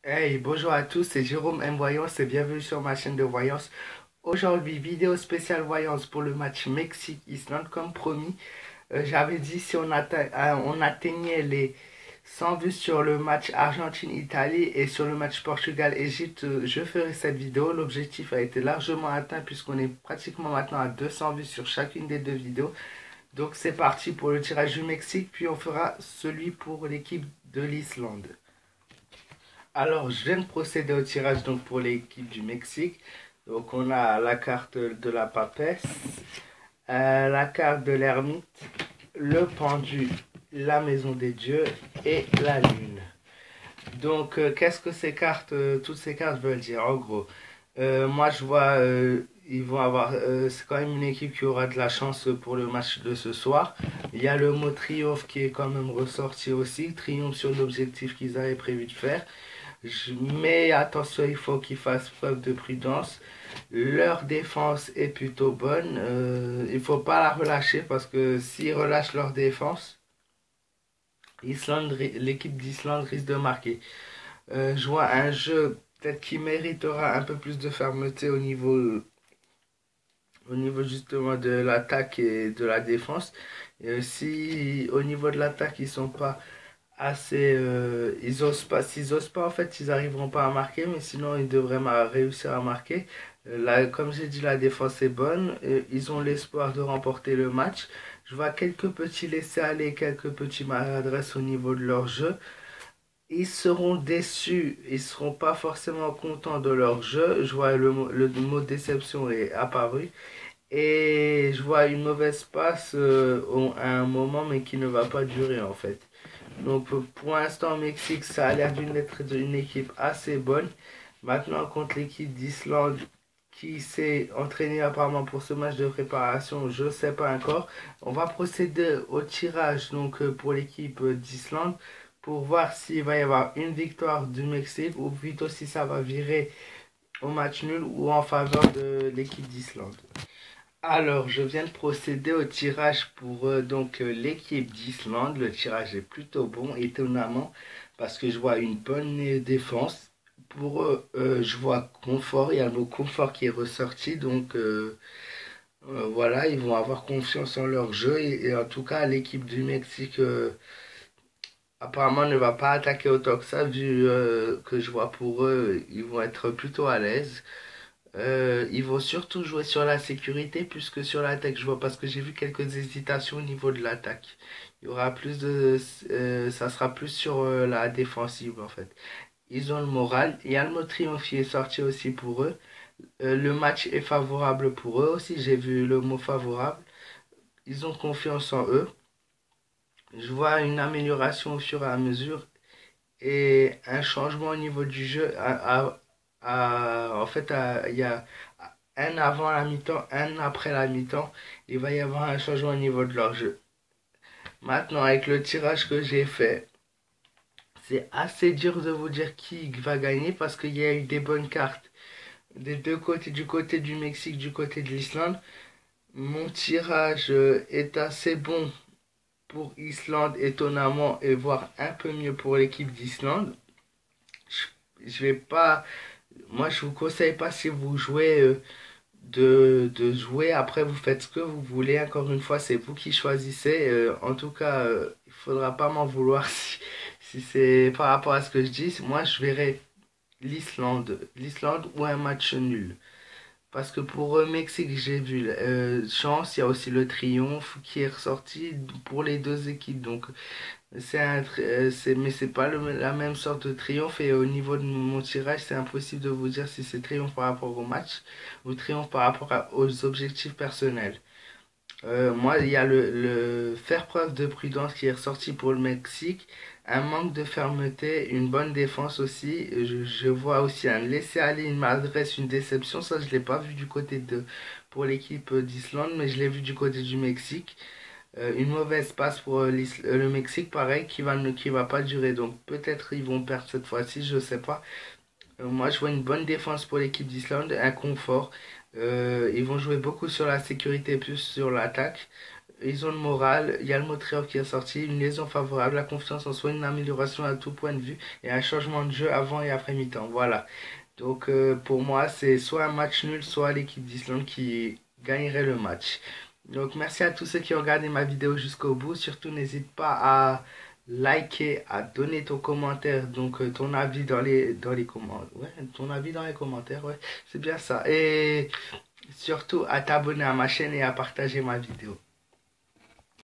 Hey, bonjour à tous, c'est Jérôme M Voyance et bienvenue sur ma chaîne de voyance. Aujourd'hui, vidéo spéciale voyance pour le match Mexique-Islande. Comme promis, j'avais dit si on atteignait les 100 vues sur le match Argentine-Italie et sur le match Portugal-Égypte, je ferai cette vidéo. L'objectif a été largement atteint puisqu'on est pratiquement maintenant à 200 vues sur chacune des deux vidéos. Donc c'est parti pour le tirage du Mexique, puis on fera celui pour l'équipe de l'Islande. Alors, je viens de procéder au tirage donc pour l'équipe du Mexique. Donc, on a la carte de la papesse, la carte de l'ermite, le pendu, la maison des dieux et la lune. Donc, qu'est-ce que toutes ces cartes veulent dire en gros? Moi, je vois, ils vont avoir, c'est quand même une équipe qui aura de la chance pour le match de ce soir. Il y a le mot triomphe qui est quand même ressorti aussi, triomphe sur l'objectif qu'ils avaient prévu de faire. Mais attention, il faut qu'ils fassent preuve de prudence. Leur défense est plutôt bonne. Il ne faut pas la relâcher parce que s'ils relâchent leur défense, l'équipe d'Islande risque de marquer. Je vois un jeu peut-être qui méritera un peu plus de fermeté au niveau justement de l'attaque et de la défense. Si au niveau de l'attaque ils sont pas s'ils osent pas en fait ils arriveront pas à marquer, mais sinon ils devraient réussir à marquer. Là, comme j'ai dit, la défense est bonne, ils ont l'espoir de remporter le match. Je vois quelques petits laissés-aller, quelques petits maladresses au niveau de leur jeu. Ils seront déçus, ils seront pas forcément contents de leur jeu. Je vois le mot déception est apparu. Et je vois une mauvaise passe à un moment, mais qui ne va pas durer en fait. Donc pour l'instant, Mexique, ça a l'air d'être une équipe assez bonne. Maintenant, contre l'équipe d'Islande, qui s'est entraînée apparemment pour ce match de préparation, je ne sais pas encore. On va procéder au tirage donc pour l'équipe d'Islande pour voir s'il va y avoir une victoire du Mexique ou plutôt si ça va virer au match nul ou en faveur de l'équipe d'Islande. Alors, je viens de procéder au tirage pour l'équipe d'Islande. Le tirage est plutôt bon, étonnamment, parce que je vois une bonne défense. Pour eux, je vois confort. Il y a le mot confort qui est ressorti, donc voilà, ils vont avoir confiance en leur jeu. Et en tout cas, l'équipe du Mexique apparemment ne va pas attaquer autant que ça, vu que je vois pour eux, ils vont être plutôt à l'aise. Ils vont surtout jouer sur la sécurité plus que sur l'attaque. Je vois parce que j'ai vu quelques hésitations au niveau de l'attaque. Il y aura ça sera plus sur la défensive en fait. Ils ont le moral. Il y a le mot triomphe qui est sorti aussi pour eux. Le match est favorable pour eux aussi. J'ai vu le mot favorable. Ils ont confiance en eux. Je vois une amélioration au fur et à mesure et un changement au niveau du jeu. En fait, il y a un avant la mi-temps, un après la mi-temps. Il va y avoir un changement au niveau de leur jeu. Maintenant, avec le tirage que j'ai fait, c'est assez dur de vous dire qui va gagner parce qu'il y a eu des bonnes cartes des deux côtés, du côté du Mexique, du côté de l'Islande. Mon tirage est assez bon pour Islande, étonnamment, et voire un peu mieux pour l'équipe d'Islande. Je vais pas. Moi, je vous conseille pas si vous jouez de jouer. Après, vous faites ce que vous voulez. Encore une fois, c'est vous qui choisissez. En tout cas, il faudra pas m'en vouloir si c'est par rapport à ce que je dis. Moi, je verrais l'Islande ou un match nul. Parce que pour Mexique, j'ai vu chance, il y a aussi le triomphe qui est ressorti pour les deux équipes. Donc mais c'est pas la même sorte de triomphe et au niveau de mon tirage, c'est impossible de vous dire si c'est triomphe par rapport au match ou triomphe par rapport aux objectifs personnels. Moi, il y a le faire preuve de prudence qui est ressorti pour le Mexique, un manque de fermeté, une bonne défense aussi. Je vois aussi un laisser-aller, une maladresse, une déception. Ça, je l'ai pas vu pour l'équipe d'Islande, mais je l'ai vu du côté du Mexique. Une mauvaise passe pour le Mexique, pareil, qui va pas durer. Donc peut-être ils vont perdre cette fois-ci, je sais pas. Moi, je vois une bonne défense pour l'équipe d'Islande, un confort. Ils vont jouer beaucoup sur la sécurité, plus sur l'attaque. Ils ont le moral, il y a le Montréal qui est sorti, une liaison favorable, la confiance en soi, une amélioration à tout point de vue et un changement de jeu avant et après mi-temps. Voilà. Donc pour moi, c'est soit un match nul, soit l'équipe d'Islande qui gagnerait le match. Donc merci à tous ceux qui ont regardé ma vidéo jusqu'au bout. Surtout n'hésite pas à liker, à donner ton commentaire, donc ton avis dans les commentaires. Ouais, ton avis dans les commentaires, ouais, c'est bien ça. Et surtout à t'abonner à ma chaîne et à partager ma vidéo.